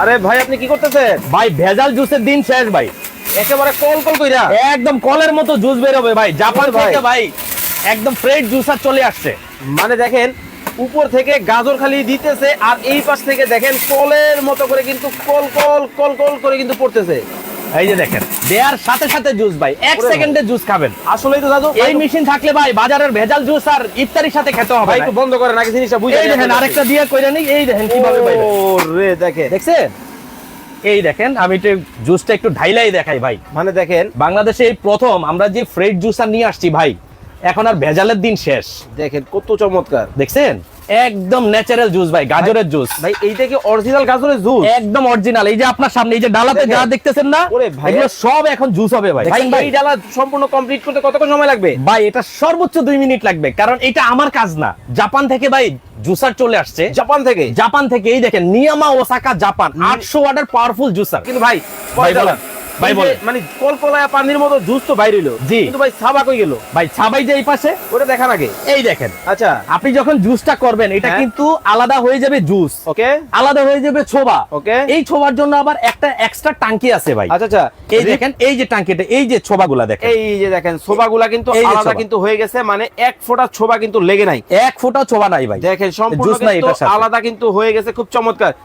আরে ভাই আপনি কি করতেছেন? ভাই ভেজাল জুসের দিন শেষ ভাই, একেবারে কল কল কইরা একদম কলের মতো জুস বেরোবে ভাই, জাপান ওরে ভাই। থেকে ভাই একদম ফ্রেশ জুসার চলে আসছে। মানে দেখেন উপর থেকে গাজর খালি দিতেছে আর এই পাশ থেকে দেখেন কলের মতো করে কিন্তু কল কল কল কল করে কিন্তু পড়তেছে। এই যে দেখেন দেয়ার সাথে সাথে জুস ভাই, এক ওরে ভাই। সেকেন্ডে জুস খাবেন। আসলেই তো দাদু এই মেশিন থাকলে ভাই বাজারের ভেজাল জুস আর ইফতারির সাথে খেতে হবে ভাই না। একটু বন্ধ করেন আগে জিনিসটা বুঝে এই দেখেন আরেকটা দিয়ে কইরা নেই, এই দেখেন কিভাবে ভাই রে দেখেন দেখছেন। এই দেখেন আমি একটু জুসটা একটু ঢাইলাই দেখাই ভাই। মানে দেখেন বাংলাদেশে এই প্রথম আমরা যে ফ্রেশ জুসার নিয়ে আসছি ভাই, এখন আর ভেজালের দিন শেষ। দেখেন কত চমৎকার দেখছেন একদম ন্যাচারাল জুস ভাই, গাজরের জুস ভাই। এইটা কি অরিজিনাল গাজরের জুস? একদম অরিজিনাল। এই যে আপনার সামনে এই যে ডালাতে দেখেন। যা দেখতেছেন না, ওরে ভাই। এগুলো সব এখন জুস হবে ভাই। ভাই ভাই এই ডালা সম্পূর্ণ কমপ্লিট করতে কতক্ষণ সময় লাগবে? ভাই এটা সর্বোচ্চ 2 মিনিট লাগবে, কারণ এটা আমার কাজ না, জাপান থেকে ভাই জুসার চলে আসছে। জাপান থেকে? জাপান থেকে এই দেখেন নিয়ামা ওসাকা জাপান 800 ওয়াটের পাওয়ারফুল জুসার। কিন্তু ভাই ভাই বলেন, ভাই এই যে বলেন। মানে কলকলায়া পানির মতো জুস তো বাইরে হইলো, জি। কিন্তু ভাই সাবা কই গেল? ভাই ছাবাই যে এই পাশে, ওটা দেখান আগে। এই দেখেন আচ্ছা আপনি যখন জুসটা করবেন এটা হ্যাঁ। কিন্তু আলাদা হয়ে যাবে জুস, ওকে আলাদা হয়ে যাবে ছোবা। ওকে এই ছোবার জন্য আবার একটা এক্সট্রা টাঙ্কি আছে ভাই। আচ্ছা আচ্ছা এই দেখেন এই যে টাঙ্কিটা, এই যে ছোবাগুলা দেখেন, এই যে দেখেন ছোবাগুলা কিন্তু এই যে আলাদা ছোবা। কিন্তু হয়ে গেছে, মানে এক ফোঁটা ছোবা কিন্তু লেগে নাই। এক ফোঁটা ছোবা নাই ভাই, দেখেন সম্পূর্ণ জুস নাই কিন্তু এটার সাথে। আলাদা কিন্তু হয়ে গেছে, খুব চমৎকার।